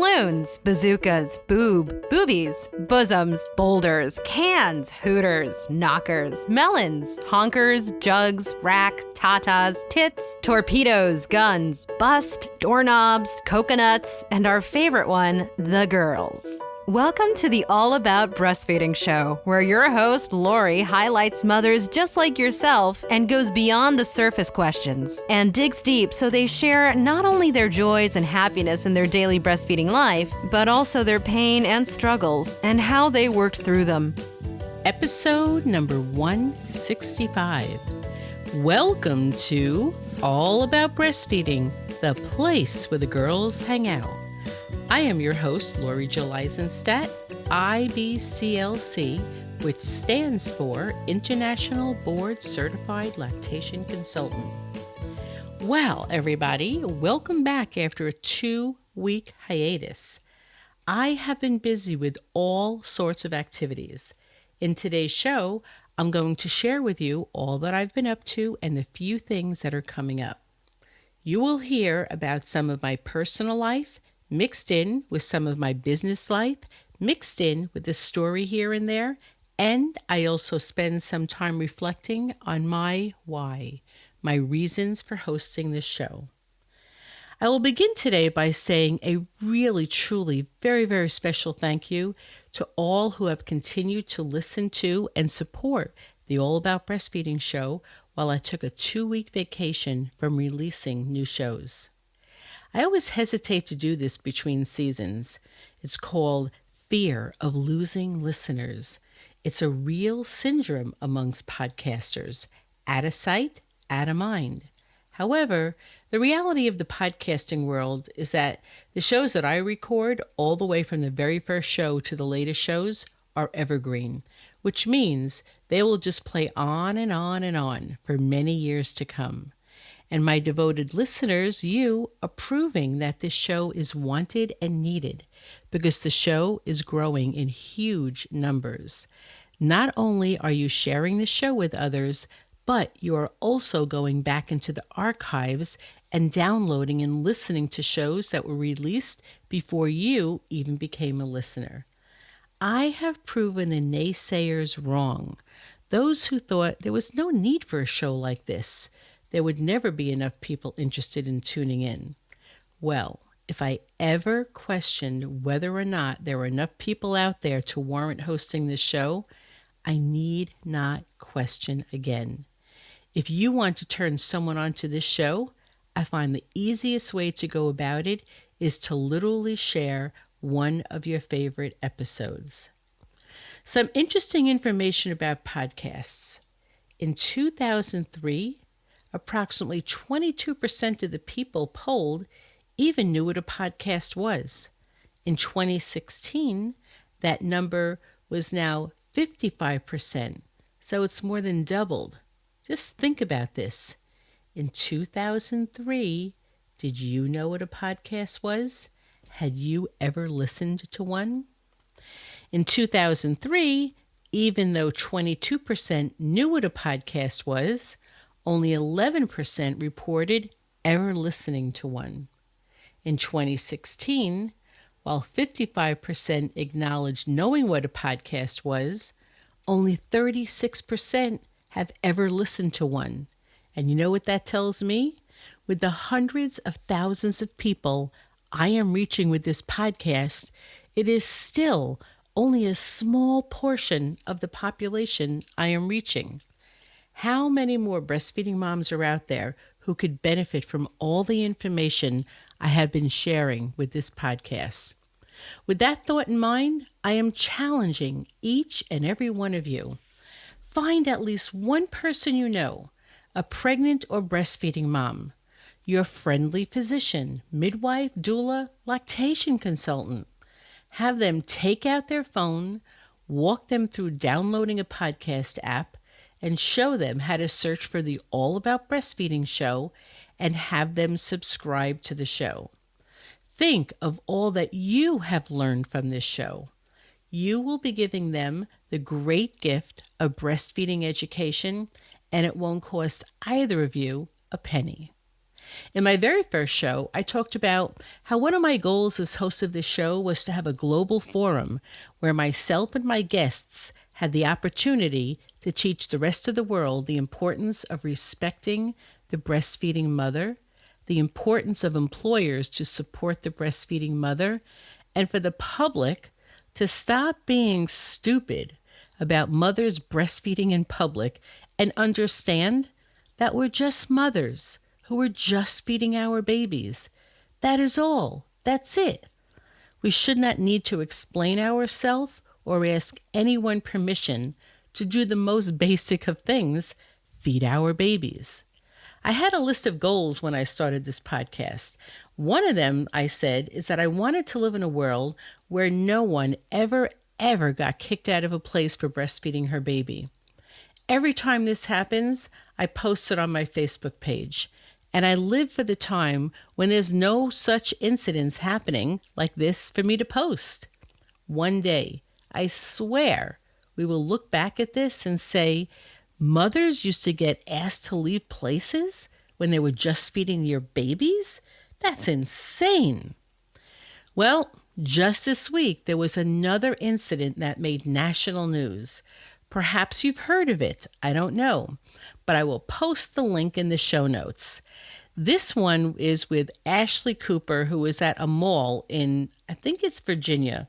balloons, bazookas, boobies, bosoms, boulders, cans, hooters, knockers, melons, honkers, jugs, rack, tatas, tits, torpedoes, guns, bust, doorknobs, coconuts, and our favorite one, the girls. Welcome to the All About Breastfeeding show, where your host, Lori, highlights mothers just like yourself and goes beyond the surface questions and digs deep so they share not only their joys and happiness in their daily breastfeeding life, but also their pain and struggles and how they worked through them. Episode number 165. Welcome to All About Breastfeeding, the place where the girls hang out. I am your host, Lori Jill Eisenstadt, IBCLC, which stands for International Board Certified Lactation Consultant. Well, everybody, welcome back after a 2-week hiatus. I have been busy with all sorts of activities. In today's show, I'm going to share with you all that I've been up to and the few things that are coming up. You will hear about some of my personal life, mixed in with some of my business life, mixed in with a story here and there, and I also spend some time reflecting on my why, my reasons for hosting this show. I will begin today by saying a really, truly, very, very special thank you to all who have continued to listen to and support the All About Breastfeeding show while I took a 2-week vacation from releasing new shows. I always hesitate to do this between seasons. It's called fear of losing listeners. It's a real syndrome amongst podcasters. Out of sight, out of mind. However, the reality of the podcasting world is that the shows that I record, all the way from the very first show to the latest shows, are evergreen, which means they will just play on and on and on for many years to come. And my devoted listeners, you, are proving that this show is wanted and needed because the show is growing in huge numbers. Not only are you sharing the show with others, but you are also going back into the archives and downloading and listening to shows that were released before you even became a listener. I have proven the naysayers wrong. Those who thought there was no need for a show like this. There would never be enough people interested in tuning in. Well, if I ever questioned whether or not there were enough people out there to warrant hosting this show, I need not question again. If you want to turn someone onto this show, I find the easiest way to go about it is to literally share one of your favorite episodes. Some interesting information about podcasts. In 2003, approximately 22% of the people polled even knew what a podcast was. In 2016, that number was now 55%, so it's more than doubled. Just think about this. In 2003, did you know what a podcast was? Had you ever listened to one? In 2003, even though 22% knew what a podcast was, only 11% reported ever listening to one. In 2016, while 55% acknowledged knowing what a podcast was, only 36% have ever listened to one. And you know what that tells me? With the hundreds of thousands of people I am reaching with this podcast, it is still only a small portion of the population I am reaching. How many more breastfeeding moms are out there who could benefit from all the information I have been sharing with this podcast? With that thought in mind, I am challenging each and every one of you. Find at least one person you know, a pregnant or breastfeeding mom, your friendly physician, midwife, doula, lactation consultant. Have them take out their phone, walk them through downloading a podcast app, and show them how to search for the All About Breastfeeding show and have them subscribe to the show. Think of all that you have learned from this show. You will be giving them the great gift of breastfeeding education, and it won't cost either of you a penny. In my very first show, I talked about how one of my goals as host of this show was to have a global forum where myself and my guests had the opportunity to teach the rest of the world the importance of respecting the breastfeeding mother, the importance of employers to support the breastfeeding mother, and for the public to stop being stupid about mothers breastfeeding in public and understand that we're just mothers who are just feeding our babies. That is all. That's it. We should not need to explain ourselves or ask anyone permission to do the most basic of things, feed our babies. I had a list of goals when I started this podcast. One of them, I said, is that I wanted to live in a world where no one ever got kicked out of a place for breastfeeding her baby. Every time this happens, I post it on my Facebook page. And I live for the time when there's no such incidents happening like this for me to post. One day, I swear, we will look back at this and say, mothers used to get asked to leave places when they were just feeding your babies? That's insane. Well, just this week, there was another incident that made national news. Perhaps you've heard of it. I don't know. But I will post the link in the show notes. This one is with Ashley Cooper, who is at a mall in, I think it's Virginia.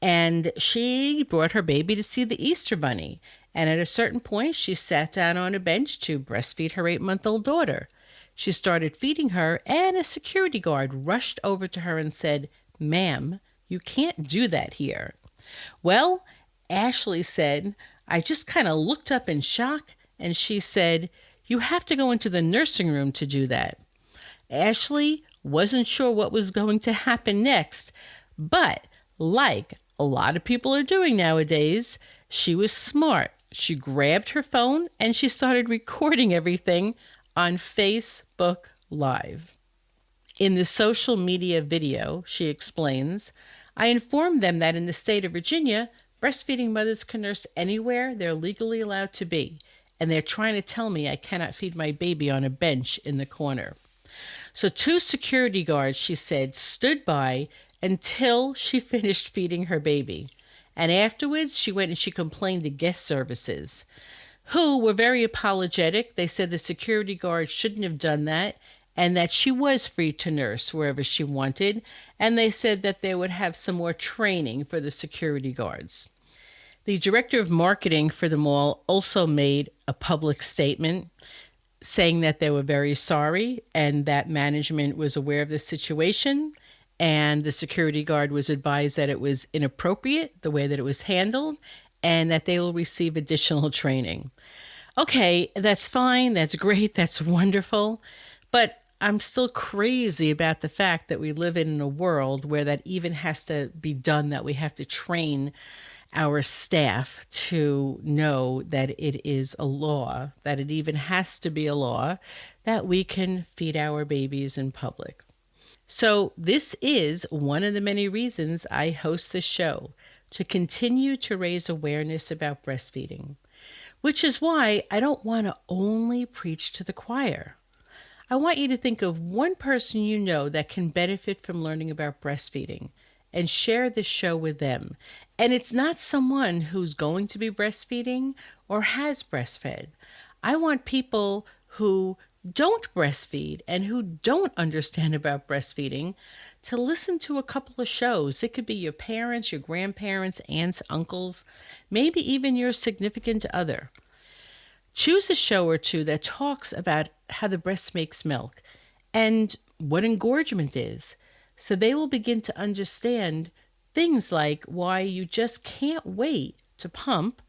And she brought her baby to see the Easter Bunny. And at a certain point, she sat down on a bench to breastfeed her 8-month-old daughter. She started feeding her, and a security guard rushed over to her and said, "Ma'am, you can't do that here." Well, Ashley said, I just kind of looked up in shock, and she said, "You have to go into the nursing room to do that." Ashley wasn't sure what was going to happen next, but like a lot of people are doing nowadays, she was smart. She grabbed her phone and she started recording everything on Facebook Live. In the social media video, she explains, I informed them that in the state of Virginia, breastfeeding mothers can nurse anywhere they're legally allowed to be, and they're trying to tell me I cannot feed my baby on a bench in the corner. So 2 security guards, she said, stood by until she finished feeding her baby. And afterwards, she went and she complained to guest services, who were very apologetic. They said the security guard shouldn't have done that and that she was free to nurse wherever she wanted. And they said that they would have some more training for the security guards. The director of marketing for the mall also made a public statement saying that they were very sorry and that management was aware of the situation, and the security guard was advised that it was inappropriate the way that it was handled and that they will receive additional training. Okay, that's fine, that's great, that's wonderful, but I'm still crazy about the fact that we live in a world where that even has to be done, that we have to train our staff to know that it is a law, that it even has to be a law, that we can feed our babies in public. So this is one of the many reasons I host this show, to continue to raise awareness about breastfeeding, which is why I don't want to only preach to the choir. I want you to think of one person you know that can benefit from learning about breastfeeding and share this show with them. And it's not someone who's going to be breastfeeding or has breastfed. I want people who don't breastfeed and who don't understand about breastfeeding to listen to a couple of shows. It could be your parents, your grandparents, aunts, uncles, maybe even your significant other. Choose a show or two that talks about how the breast makes milk and what engorgement is, so they will begin to understand things like why you just can't wait to pump,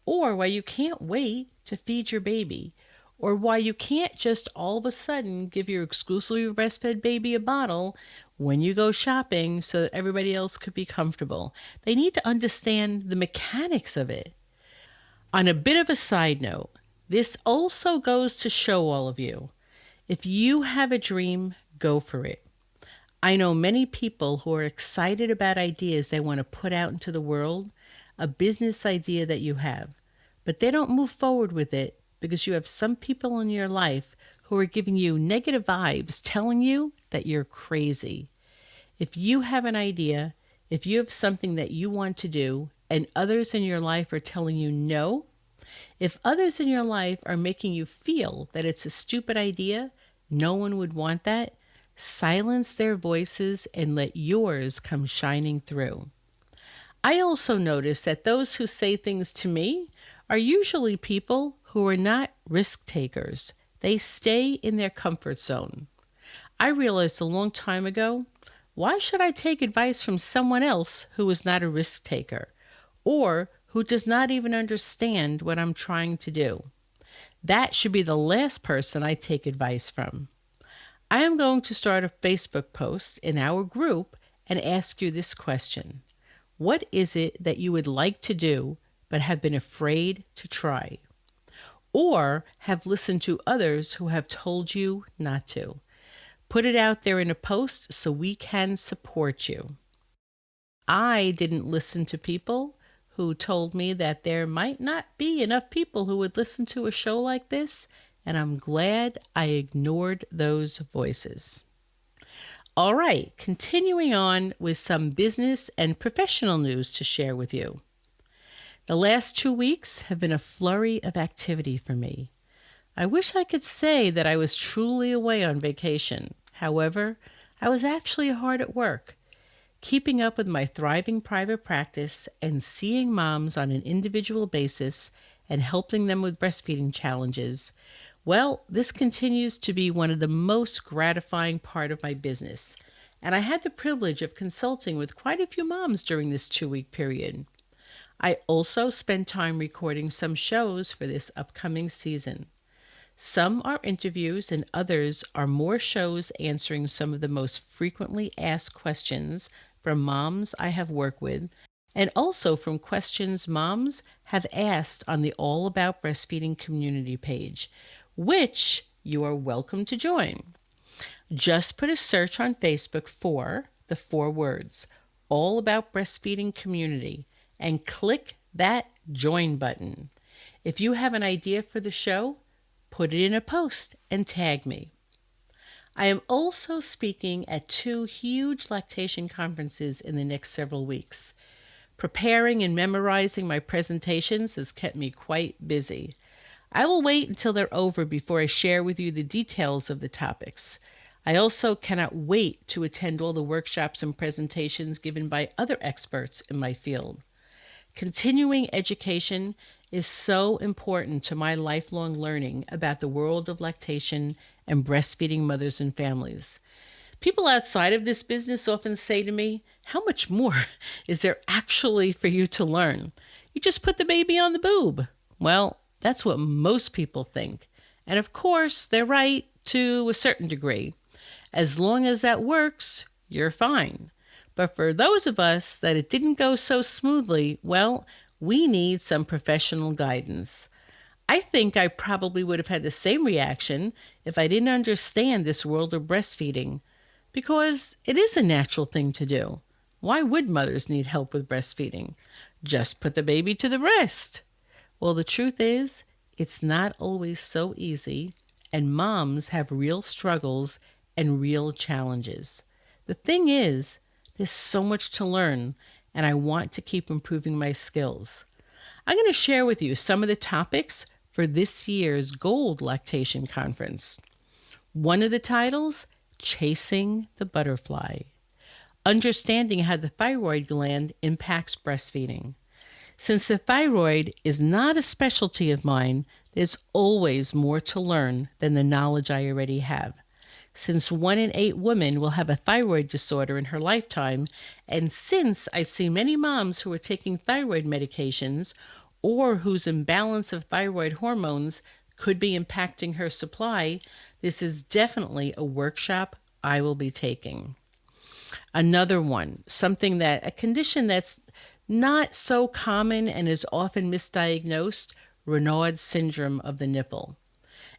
or why you can't wait to feed your baby, or why you can't just all of a sudden give your exclusively breastfed baby a bottle when you go shopping so that everybody else could be comfortable. They need to understand the mechanics of it. On a bit of a side note, this also goes to show all of you, if you have a dream, go for it. I know many people who are excited about ideas they want to put out into the world, a business idea that you have, but they don't move forward with it because you have some people in your life who are giving you negative vibes, telling you that you're crazy. If you have an idea, if you have something that you want to do, and others in your life are telling you no, if others in your life are making you feel that it's a stupid idea, no one would want that, silence their voices and let yours come shining through. I also notice that those who say things to me are usually people who are not risk takers. They stay in their comfort zone. I realized a long time ago, why should I take advice from someone else who is not a risk taker or who does not even understand what I'm trying to do? That should be the last person I take advice from. I am going to start a Facebook post in our group and ask you this question. What is it that you would like to do but have been afraid to try? Or have listened to others who have told you not to? Put it out there in a post so we can support you. I didn't listen to people who told me that there might not be enough people who would listen to a show like this, and I'm glad I ignored those voices. All right, continuing on with some business and professional news to share with you. The last 2 weeks have been a flurry of activity for me. I wish I could say that I was truly away on vacation. However, I was actually hard at work, keeping up with my thriving private practice and seeing moms on an individual basis and helping them with breastfeeding challenges. Well, this continues to be one of the most gratifying part of my business, and I had the privilege of consulting with quite a few moms during this 2-week period. I also spent time recording some shows for this upcoming season. Some are interviews and others are more shows answering some of the most frequently asked questions from moms I have worked with, and also from questions moms have asked on the All About Breastfeeding community page, which you are welcome to join. Just put a search on Facebook for the 4 words, All About Breastfeeding Community, and click that join button. If you have an idea for the show, put it in a post and tag me. I am also speaking at 2 huge lactation conferences in the next several weeks. Preparing and memorizing my presentations has kept me quite busy. I will wait until they're over before I share with you the details of the topics. I also cannot wait to attend all the workshops and presentations given by other experts in my field. Continuing education is so important to my lifelong learning about the world of lactation and breastfeeding mothers and families. People outside of this business often say to me, how much more is there actually for you to learn? You just put the baby on the boob. Well, that's what most people think. And of course, they're right to a certain degree. As long as that works, you're fine. But for those of us that it didn't go so smoothly, well, we need some professional guidance. I think I probably would have had the same reaction if I didn't understand this world of breastfeeding, because it is a natural thing to do. Why would mothers need help with breastfeeding? Just put the baby to the breast. Well, the truth is, it's not always so easy, and moms have real struggles and real challenges. The thing is, there's so much to learn, and I want to keep improving my skills. I'm going to share with you some of the topics for this year's Gold Lactation Conference. One of the titles, Chasing the Butterfly. Understanding how the thyroid gland impacts breastfeeding. Since the thyroid is not a specialty of mine, there's always more to learn than the knowledge I already have. Since 1 in 8 women will have a thyroid disorder in her lifetime, and since I see many moms who are taking thyroid medications or whose imbalance of thyroid hormones could be impacting her supply, this is definitely a workshop I will be taking. Another one, a condition that's not so common and is often misdiagnosed, Raynaud's syndrome of the nipple.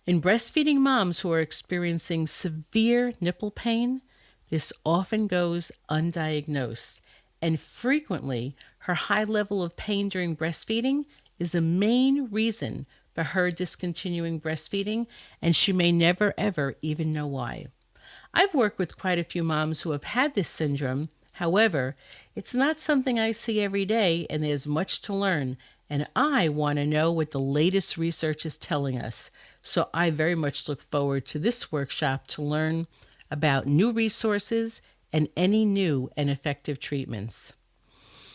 In breastfeeding moms who are experiencing severe nipple pain, this often goes undiagnosed, and frequently her high level of pain during breastfeeding is the main reason for her discontinuing breastfeeding, and she may never ever even know why. I've worked with quite a few moms who have had this syndrome. However, it's not something I see every day, and there's much to learn. And I want to know what the latest research is telling us. So I very much look forward to this workshop to learn about new resources and any new and effective treatments.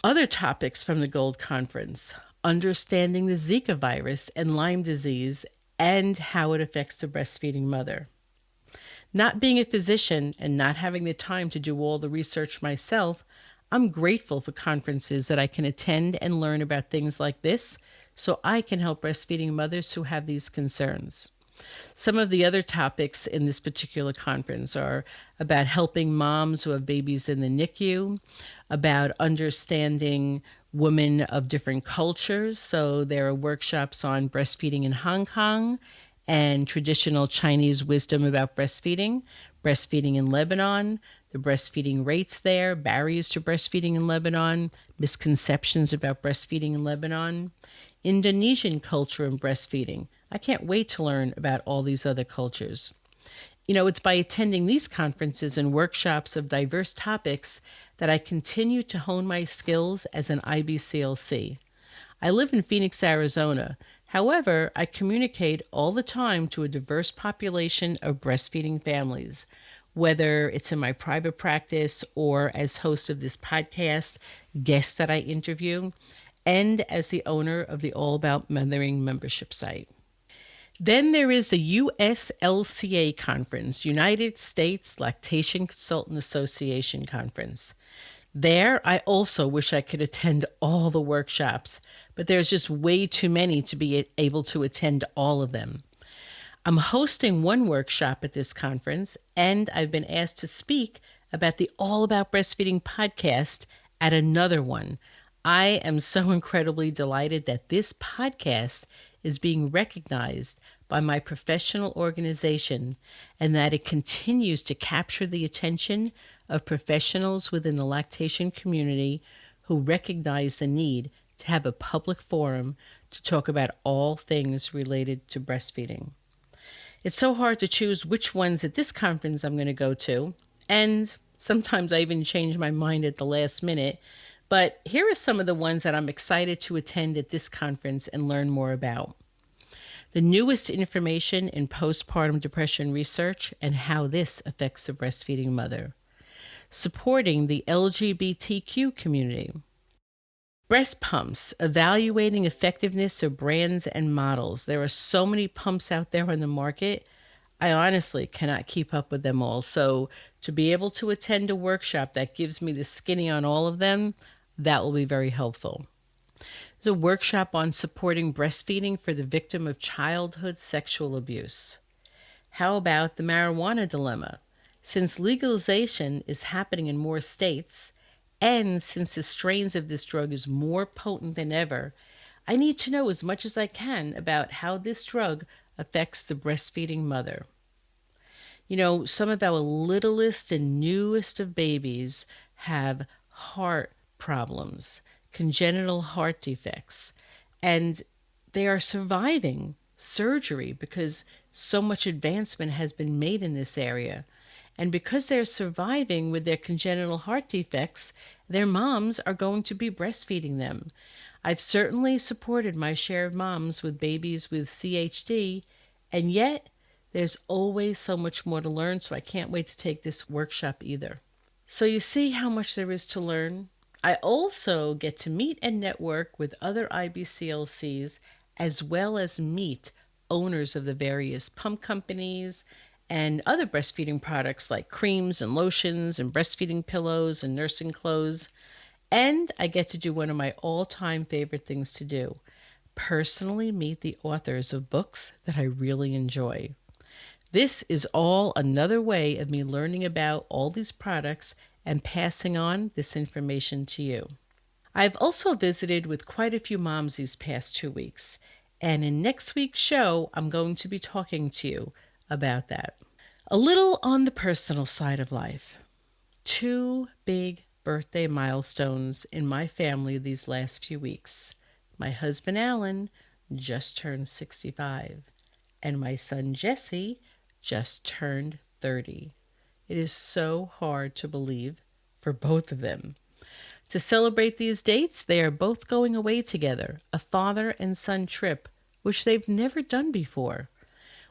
Other topics from the Gold Conference: understanding the Zika virus and Lyme disease and how it affects the breastfeeding mother. Not being a physician and not having the time to do all the research myself, I'm grateful for conferences that I can attend and learn about things like this so I can help breastfeeding mothers who have these concerns. Some of the other topics in this particular conference are about helping moms who have babies in the NICU, about understanding women of different cultures. So there are workshops on breastfeeding in Hong Kong and traditional Chinese wisdom about breastfeeding, breastfeeding in Lebanon, the breastfeeding rates there, barriers to breastfeeding in Lebanon, misconceptions about breastfeeding in Lebanon, Indonesian culture and breastfeeding. I can't wait to learn about all these other cultures. It's by attending these conferences and workshops of diverse topics that I continue to hone my skills as an IBCLC. I live in Phoenix, Arizona. However, I communicate all the time to a diverse population of breastfeeding families, whether it's in my private practice or as host of this podcast, guests that I interview, and as the owner of the All About Mothering membership site. Then there is the USLCA conference, United States Lactation Consultant Association conference. There, I also wish I could attend all the workshops, but there's just way too many to be able to attend all of them. I'm hosting one workshop at this conference, and I've been asked to speak about the All About Breastfeeding podcast at another one. I am so incredibly delighted that this podcast is being recognized by my professional organization and that it continues to capture the attention of professionals within the lactation community who recognize the need to have a public forum to talk about all things related to breastfeeding. It's so hard to choose which ones at this conference I'm going to go to, and sometimes I even change my mind at the last minute, but here are some of the ones that I'm excited to attend at this conference and learn more about. The newest information in postpartum depression research and how this affects the breastfeeding mother. Supporting the LGBTQ community. Breast pumps, evaluating effectiveness of brands and models. There are so many pumps out there on the market. I honestly cannot keep up with them all. So to be able to attend a workshop that gives me the skinny on all of them, that will be very helpful. There's a workshop on supporting breastfeeding for the victim of childhood sexual abuse. How about the marijuana dilemma? Since legalization is happening in more states, and since the strains of this drug is more potent than ever, I need to know as much as I can about how this drug affects the breastfeeding mother. Some of our littlest and newest of babies have heart problems, congenital heart defects, and they are surviving surgery because so much advancement has been made in this area. And because they're surviving with their congenital heart defects, their moms are going to be breastfeeding them. I've certainly supported my share of moms with babies with CHD, and yet there's always so much more to learn, so I can't wait to take this workshop either. So you see how much there is to learn. I also get to meet and network with other IBCLCs as well as meet owners of the various pump companies and other breastfeeding products like creams and lotions and breastfeeding pillows and nursing clothes. And I get to do one of my all-time favorite things to do, personally meet the authors of books that I really enjoy. This is all another way of me learning about all these products and passing on this information to you. I've also visited with quite a few moms these past 2 weeks, and in next week's show, I'm going to be talking to you about that. A little on the personal side of life. 2 big birthday milestones in my family these last few weeks. My husband, Alan, just turned 65, and my son Jesse just turned 30. It is so hard to believe for both of them. To celebrate these dates, they are both going away together, a father and son trip, which they've never done before.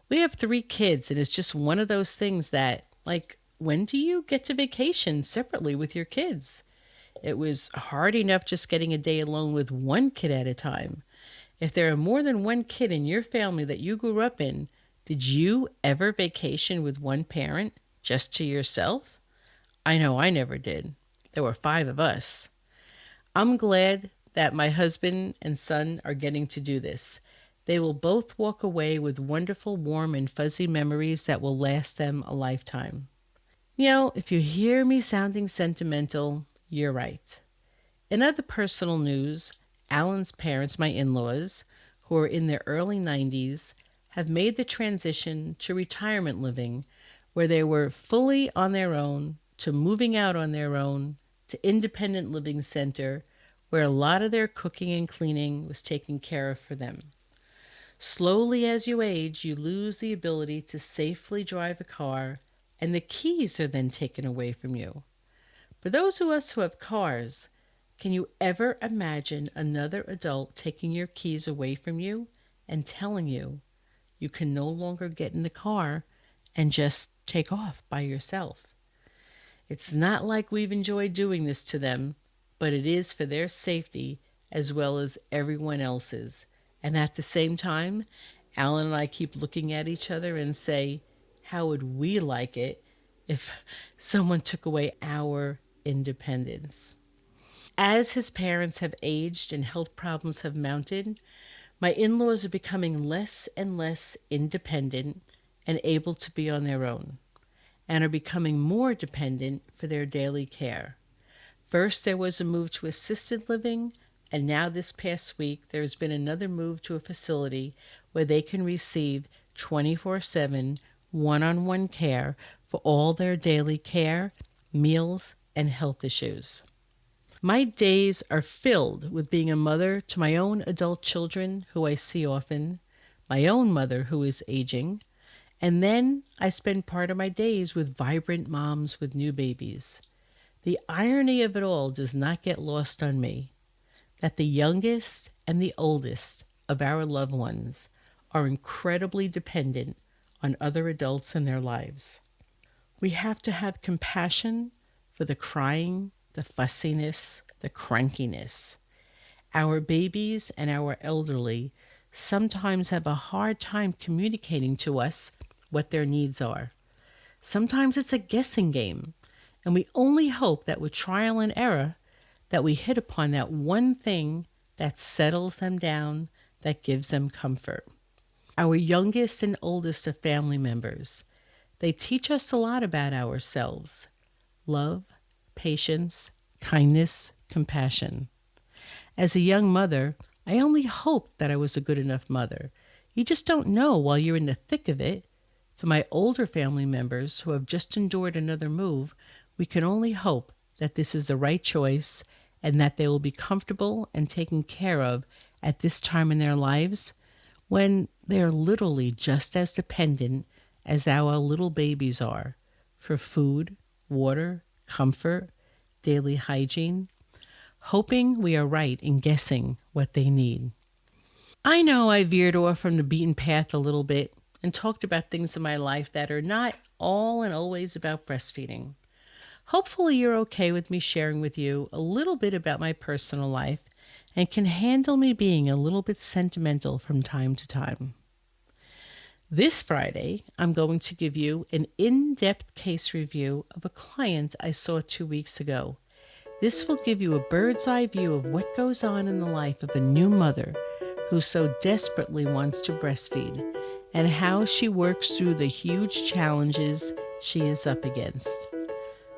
We have 3 kids, and it's just one of those things that, like, when do you get to vacation separately with your kids? It was hard enough just getting a day alone with one kid at a time. If there are more than one kid in your family that you grew up in, did you ever vacation with one parent just to yourself? I know I never did. There were 5 of us. I'm glad that my husband and son are getting to do this. They will both walk away with wonderful, warm, and fuzzy memories that will last them a lifetime. If you hear me sounding sentimental, you're right. In other personal news, Alan's parents, my in-laws, who are in their early 90s, have made the transition to retirement living, where they were fully on their own, to moving out on their own, to independent living center, where a lot of their cooking and cleaning was taken care of for them. Slowly as you age, you lose the ability to safely drive a car, and the keys are then taken away from you. For those of us who have cars, can you ever imagine another adult taking your keys away from you and telling you you can no longer get in the car and just take off by yourself? It's not like we've enjoyed doing this to them, but it is for their safety as well as everyone else's. And at the same time, Alan and I keep looking at each other and say, how would we like it if someone took away our independence? As his parents have aged and health problems have mounted, my in-laws are becoming less and less independent and able to be on their own, and are becoming more dependent for their daily care. First, there was a move to assisted living, and now this past week, there has been another move to a facility where they can receive 24/7 one-on-one care for all their daily care, meals, and health issues. My days are filled with being a mother to my own adult children who I see often, my own mother who is aging, and then I spend part of my days with vibrant moms with new babies. The irony of it all does not get lost on me, that the youngest and the oldest of our loved ones are incredibly dependent on other adults in their lives. We have to have compassion for the crying, the fussiness, the crankiness. Our babies and our elderly sometimes have a hard time communicating to us what their needs are. Sometimes it's a guessing game, and we only hope that with trial and error that we hit upon that one thing that settles them down, that gives them comfort. Our youngest and oldest of family members, they teach us a lot about ourselves: love, patience, kindness, compassion. As a young mother, I only hoped that I was a good enough mother. You just don't know while you're in the thick of it. For my older family members who have just endured another move, we can only hope that this is the right choice and that they will be comfortable and taken care of at this time in their lives when they are literally just as dependent as our little babies are for food, water, comfort, daily hygiene, hoping we are right in guessing what they need. I know I veered off from the beaten path a little bit and talked about things in my life that are not all and always about breastfeeding. Hopefully you're okay with me sharing with you a little bit about my personal life and can handle me being a little bit sentimental from time to time. This Friday, I'm going to give you an in-depth case review of a client I saw 2 weeks ago. This will give you a bird's eye view of what goes on in the life of a new mother who so desperately wants to breastfeed and how she works through the huge challenges she is up against.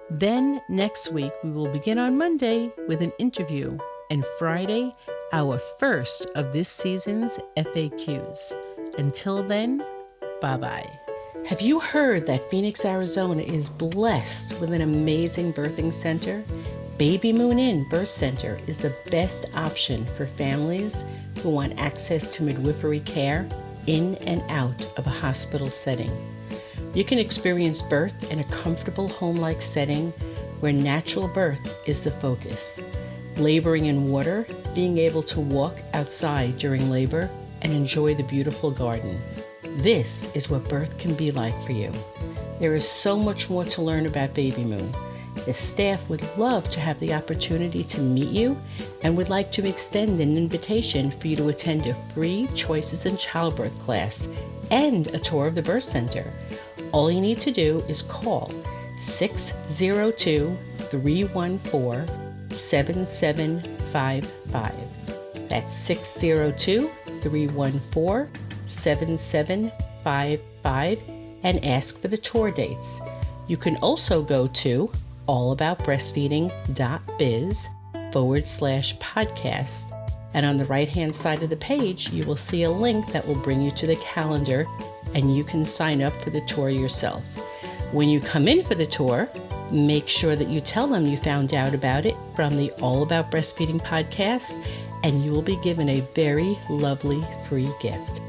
Then next week, we will begin on Monday with an interview, and Friday, our first of this season's FAQs. Until then, bye-bye. Have you heard that Phoenix, Arizona is blessed with an amazing birthing center? Baby Moon Inn Birth Center is the best option for families who want access to midwifery care in and out of a hospital setting. You can experience birth in a comfortable home-like setting where natural birth is the focus. Laboring in water, being able to walk outside during labor, and enjoy the beautiful garden. This is what birth can be like for you. There is so much more to learn about Baby Moon. The staff would love to have the opportunity to meet you and would like to extend an invitation for you to attend a free Choices in Childbirth class and a tour of the birth center. All you need to do is call 602-314-7755. That's 602-314-7755 and ask for the tour dates. You can also go to allaboutbreastfeeding.biz/podcast, and on the right-hand side of the page, you will see a link that will bring you to the calendar, and you can sign up for the tour yourself. When you come in for the tour, make sure that you tell them you found out about it from the All About Breastfeeding podcast, and you will be given a very lovely free gift.